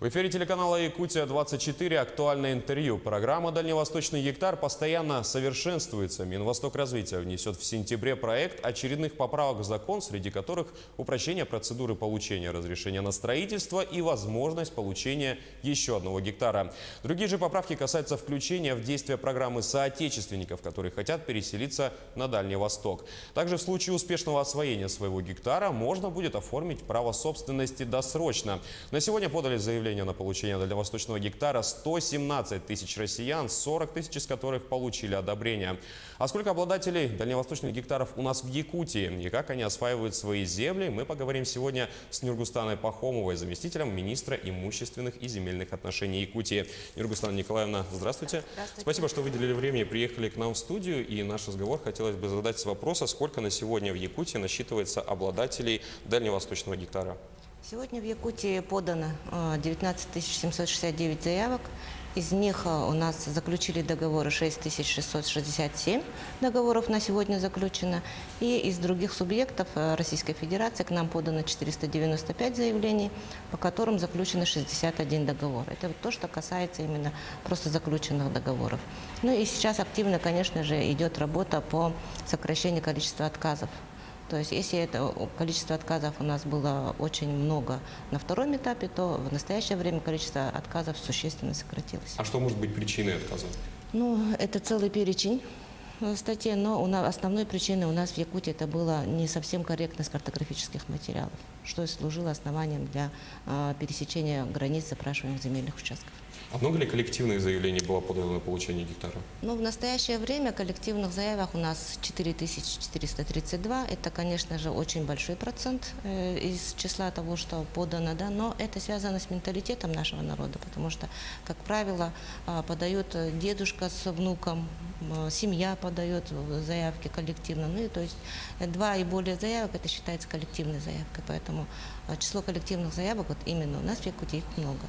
В эфире телеканала «Якутия-24» актуальное интервью. Программа «Дальневосточный гектар» постоянно совершенствуется. Минвостокразвития внесет в сентябре проект очередных поправок в закон, среди которых упрощение процедуры получения разрешения на строительство и возможность получения еще одного гектара. Другие же поправки касаются включения в действие программы соотечественников, которые хотят переселиться на Дальний Восток. Также в случае успешного освоения своего гектара можно будет оформить право собственности досрочно. На сегодня подали заявление на получение дальневосточного гектара 117 тысяч россиян, 40 тысяч из которых получили одобрение. А сколько обладателей дальневосточных гектаров у нас в Якутии и как они осваивают свои земли, мы поговорим сегодня с Нургустаной Пахомовой, заместителем министра имущественных и земельных отношений Якутии. Нургустана Николаевна, здравствуйте. Здравствуйте. Спасибо, что выделили время и приехали к нам в студию. И наш разговор хотелось бы задать с вопроса, сколько на сегодня в Якутии насчитывается обладателей дальневосточного гектара. Сегодня в Якутии подано 19 769 заявок. Из них у нас заключили договоры 6667 договоров на сегодня заключено. И из других субъектов Российской Федерации к нам подано 495 заявлений, по которым заключено 61 договор. Это вот то, что касается именно просто заключенных договоров. Ну и сейчас активно, конечно же, идет работа по сокращению количества отказов. То есть, если это количество отказов у нас было очень много на втором этапе, то в настоящее время количество отказов существенно сократилось. А что может быть причиной отказа? Ну, это целый перечень статей, но основной причиной у нас в Якутии это была не совсем корректность картографических материалов, что и служило основанием для пересечения границ запрашиваемых земельных участков. А много ли коллективных заявлений было подано на получение гектара? Ну, в настоящее время коллективных заявок у нас 4432. Это, конечно же, очень большой процент из числа того, что подано, да, но это связано с менталитетом нашего народа, потому что, как правило, подает дедушка с внуком, семья подает заявки коллективно. Ну, и то есть 2 и более заявок, это считается коллективной заявкой, поэтому число коллективных заявок вот именно у нас в Якутии много.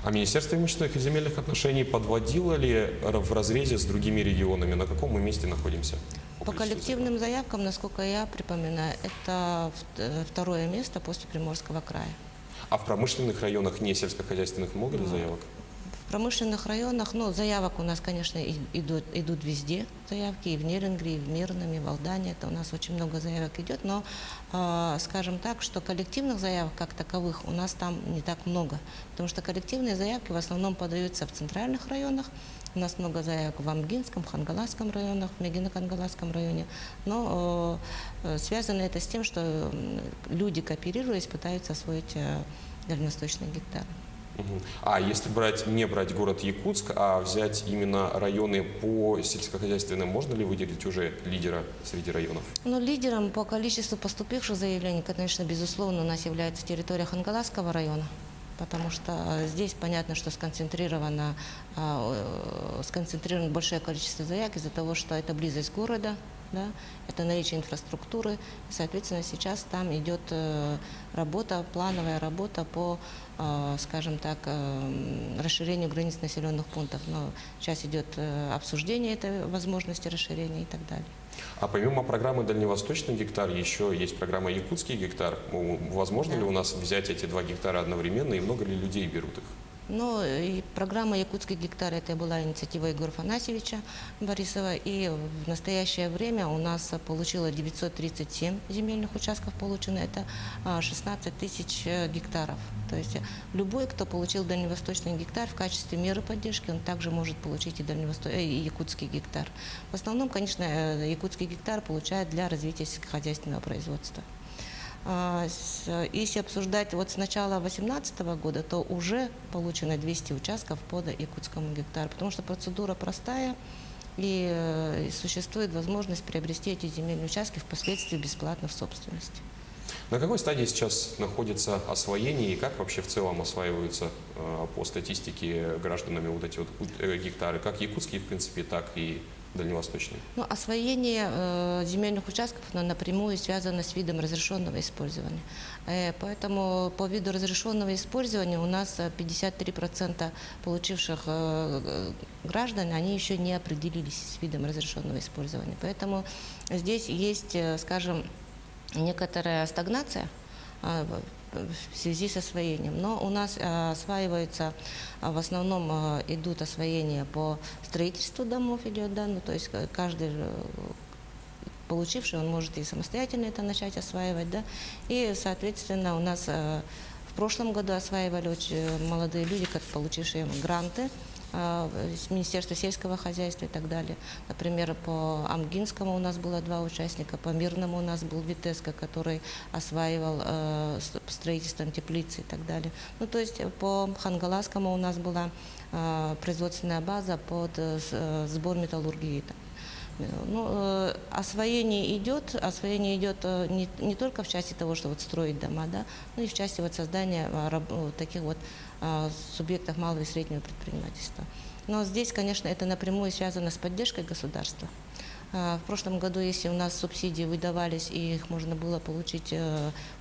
А Министерство имущественных и земельных отношений подводило ли в разрезе с другими регионами? На каком мы месте находимся? По коллективным заявкам, насколько я припоминаю, это второе место после Приморского края. А в промышленных районах, не сельскохозяйственных, много ли заявок? В промышленных районах, ну, заявок у нас, конечно, идут везде заявки, и в Нерингре, и в Мирном, и в Алдане. Это у нас очень много заявок идет, но, скажем так, что коллективных заявок как таковых у нас там не так много, потому что коллективные заявки в основном подаются в центральных районах. У нас много заявок в Амгинском, в Хангаласском районах, в Мегино-Кангаласском районе, но связано это с тем, что люди, кооперируясь, пытаются освоить дальневосточный гектар. А если не брать город Якутск, а взять именно районы по сельскохозяйственным, можно ли выделить уже лидера среди районов? Ну, лидером по количеству поступивших заявлений, конечно, безусловно, у нас является территория Хангаласского района, потому что здесь понятно, что сконцентрировано большое количество заявок из-за того, что это близость города, да, это наличие инфраструктуры. И, соответственно, сейчас там идет работа, плановая работа по, скажем так, расширению границ населенных пунктов. Но сейчас идет обсуждение этой возможности расширения и так далее. А помимо программы «Дальневосточный гектар» еще есть программа «Якутский гектар». Возможно ли у нас взять эти 2 гектара одновременно и много ли людей берут их? Ну, и программа «Якутский гектар» это была инициатива Егора Афанасьевича Борисова, и в настоящее время у нас получило 937 земельных участков получено, это 16 тысяч гектаров. То есть любой, кто получил дальневосточный гектар в качестве меры поддержки, он также может получить и якутский гектар. В основном, конечно, якутский гектар получает для развития сельскохозяйственного производства. Если обсуждать вот с начала 2018 года, то уже получено 200 участков по якутскому гектару, потому что процедура простая и существует возможность приобрести эти земельные участки впоследствии бесплатно в собственности. На какой стадии сейчас находится освоение и как вообще в целом осваиваются по статистике гражданами вот эти вот гектары, как якутские, в принципе, так и дальневосточные? Ну, освоение земельных участков напрямую связано с видом разрешенного использования. Поэтому по виду разрешенного использования у нас 53% получивших граждан, они еще не определились с видом разрешенного использования. Поэтому здесь есть, скажем, некоторая стагнация в связи с освоением. Но у нас осваивается, в основном идут освоения по строительству домов идет, да, ну, то есть каждый получивший, он может и самостоятельно это начать осваивать, да, и, соответственно, у нас в прошлом году осваивали очень молодые люди, как получившие гранты с Министерства сельского хозяйства и так далее. Например, по Амгинскому у нас было 2 участника, по Мирному у нас был Витеско, который осваивал строительством теплицы и так далее. Ну, то есть по Хангаласскому у нас была производственная база под сбор металлургии. Ну, освоение идет не только в части того, что вот строить дома, да, но и в части вот создания таких вот субъектов малого и среднего предпринимательства. Но здесь, конечно, это напрямую связано с поддержкой государства. В прошлом году, если у нас субсидии выдавались, и их можно было получить,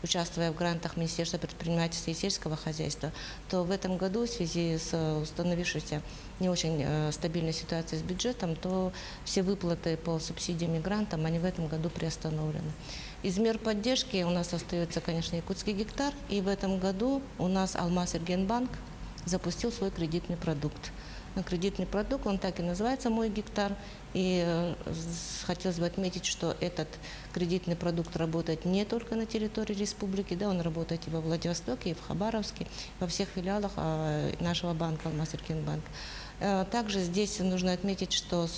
участвуя в грантах Министерства предпринимательства и сельского хозяйства, то в этом году, в связи с установившейся не очень стабильной ситуацией с бюджетом, то все выплаты по субсидиям и грантам, они в этом году приостановлены. Из мер поддержки у нас остается, конечно, якутский гектар, и в этом году у нас Алмаз-Эргенбанк запустил свой кредитный продукт. Кредитный продукт, он так и называется «Мой гектар». И хотелось бы отметить, что этот кредитный продукт работает не только на территории республики, да, он работает и во Владивостоке, и в Хабаровске, во всех филиалах нашего банка «Алмаз-Эргенбанк». Также здесь нужно отметить, что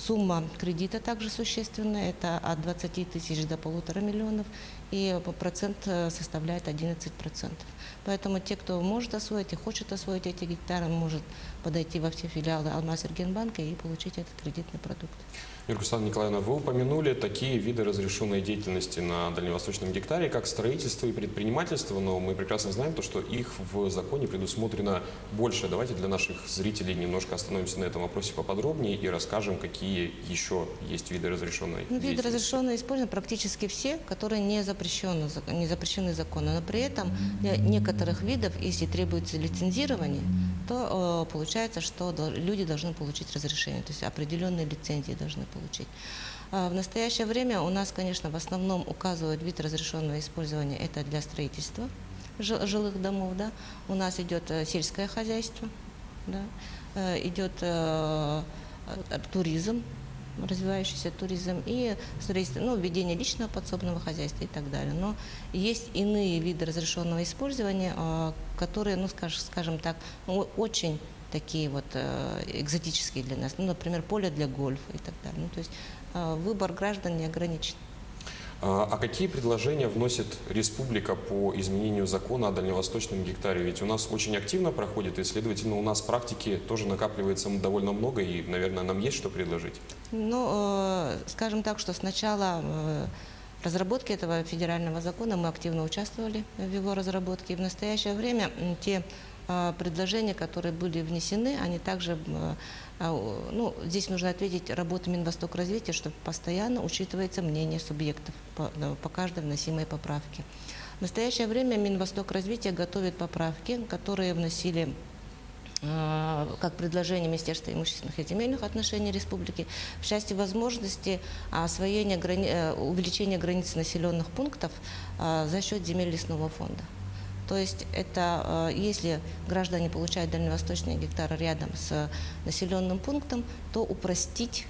сумма кредита также существенная, это от 20 тысяч до 1,5 миллионов, и процент составляет 11%. Поэтому те, кто может освоить и хочет освоить эти гектары, может подойти во все филиалы Алмаз-Эргенбанка и получить этот кредитный продукт. Руслана Николаевна, вы упомянули такие виды разрешенной деятельности на дальневосточном гектаре, как строительство и предпринимательство, но мы прекрасно знаем, что их в законе предусмотрено больше. Давайте для наших зрителей немножко остановимся на этом вопросе поподробнее и расскажем, какие еще есть виды разрешенной деятельности. Виды разрешенные используют практически все, которые не запрещены законом. Но при этом для некоторых видов, если требуется лицензирование, то получается, что люди должны получить разрешение, то есть определенные лицензии должны получить. В настоящее время у нас, конечно, в основном указывают вид разрешенного использования, это для строительства жилых домов, да. У нас идет сельское хозяйство, да, идет туризм, развивающийся туризм и строительство, ну, ведение личного подсобного хозяйства и так далее. Но есть иные виды разрешенного использования, которые, ну, скажем так, очень такие вот экзотические для нас. Ну, например, поле для гольфа и так далее. Ну, то есть выбор граждан не ограничен. А какие предложения вносит республика по изменению закона о дальневосточном гектаре? Ведь у нас очень активно проходит, и, следовательно, у нас практики тоже накапливается довольно много, и, наверное, нам есть что предложить. Ну, скажем так, что с начала разработки этого федерального закона мы активно участвовали в его разработке. И в настоящее время те предложения, которые были внесены, они также, ну, здесь нужно ответить работу Минвостокразвития, что постоянно учитывается мнение субъектов по каждой вносимой поправке. В настоящее время Минвостокразвития готовит поправки, которые вносили как предложение Министерства имущественных и земельных отношений республики в части возможности освоения, увеличения границ населенных пунктов за счет земель лесного фонда. То есть это если граждане получают дальневосточные гектары рядом с населенным пунктом, то упростить,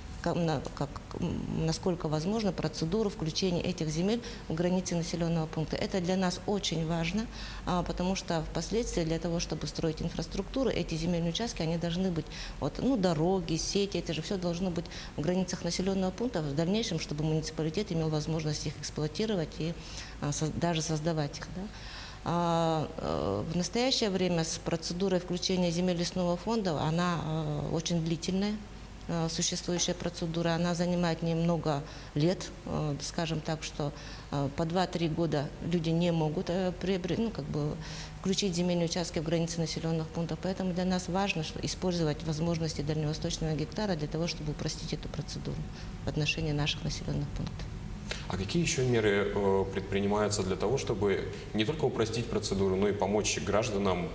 насколько возможно, процедуру включения этих земель в границы населенного пункта. Это для нас очень важно, потому что впоследствии для того, чтобы строить инфраструктуру, эти земельные участки, они должны быть, вот, ну, дороги, сети, это же все должно быть в границах населенного пункта в дальнейшем, чтобы муниципалитет имел возможность их эксплуатировать и даже создавать их. Да? В настоящее время с процедурой включения земель лесного фонда, она очень длительная, существующая процедура, она занимает немного лет, скажем так, что по 2-3 года люди не могут включить земельные участки в границы населенных пунктов, поэтому для нас важно использовать возможности дальневосточного гектара для того, чтобы упростить эту процедуру в отношении наших населенных пунктов. А какие еще меры предпринимаются для того, чтобы не только упростить процедуру, но и помочь гражданам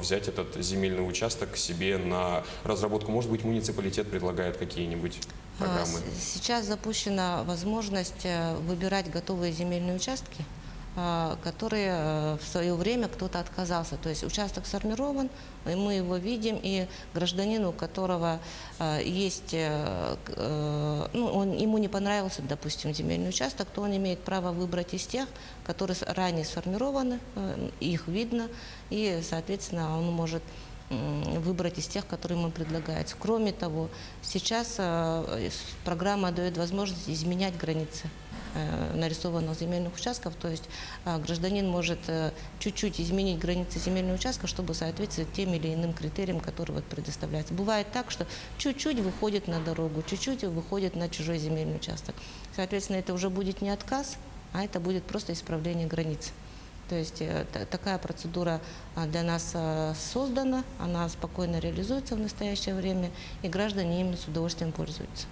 взять этот земельный участок себе на разработку? Может быть, муниципалитет предлагает какие-нибудь программы? Сейчас запущена возможность выбирать готовые земельные участки которые в свое время кто-то отказался. То есть участок сформирован, и мы его видим, и гражданину, у которого есть, ему не понравился, допустим, земельный участок, то он имеет право выбрать из тех, которые ранее сформированы, их видно, и, соответственно, он может выбрать из тех, которые ему предлагаются. Кроме того, сейчас программа дает возможность изменять границы нарисованных земельных участков, то есть гражданин может чуть-чуть изменить границы земельного участка, чтобы соответствовать тем или иным критериям, которые предоставляются. Бывает так, что чуть-чуть выходит на дорогу, чуть-чуть выходит на чужой земельный участок. Соответственно, это уже будет не отказ, а это будет просто исправление границ. То есть такая процедура для нас создана, она спокойно реализуется в настоящее время, и граждане им с удовольствием пользуются.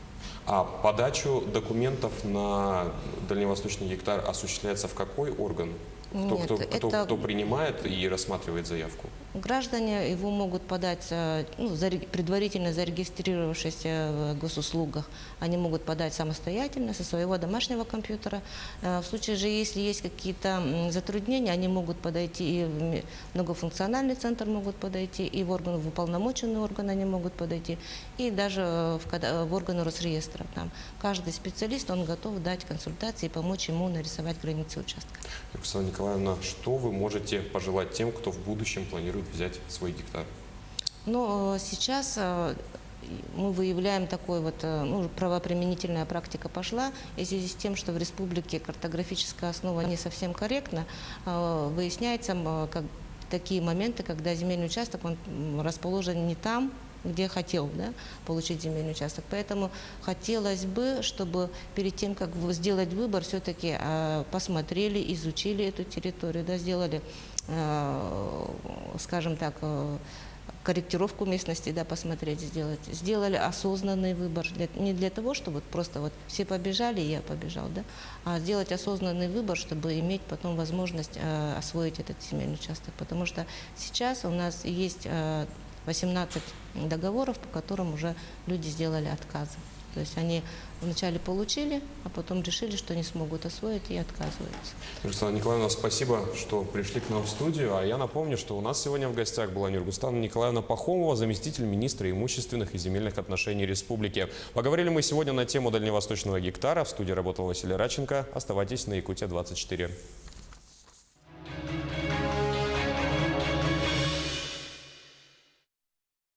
А подачу документов на дальневосточный гектар осуществляется в какой орган? Кто принимает и рассматривает заявку? Граждане его могут подать, предварительно зарегистрировавшись в госуслугах, они могут подать самостоятельно со своего домашнего компьютера. В случае же, если есть какие-то затруднения, они могут подойти и в многофункциональный центр могут подойти, и в уполномоченный орган они могут подойти, и даже в органы Росреестра. Там каждый специалист, он готов дать консультации и помочь ему нарисовать границы участка. Оксана Николаевна, что вы можете пожелать тем, кто в будущем планирует взять свой гектар? Но сейчас мы выявляем такой правоприменительная практика пошла, и в связи с тем, что в республике картографическая основа не совсем корректна, выясняется такие моменты, когда земельный участок он расположен не там, где хотел получить земельный участок. Поэтому хотелось бы, чтобы перед тем, как сделать выбор, все-таки посмотрели, изучили эту территорию, сделали, скажем так, корректировку местности, посмотреть, сделали осознанный выбор. Не для того, чтобы просто все побежали, и я побежал, а сделать осознанный выбор, чтобы иметь потом возможность освоить этот земельный участок. Потому что сейчас у нас есть 18 договоров, по которым уже люди сделали отказы. То есть они вначале получили, а потом решили, что не смогут освоить и отказываются. Оксана Николаевна, спасибо, что пришли к нам в студию. А я напомню, что у нас сегодня в гостях была Нургустана Николаевна Пахомова, заместитель министра имущественных и земельных отношений республики. Поговорили мы сегодня на тему дальневосточного гектара. В студии работал Василий Радченко. Оставайтесь на Якутия 24.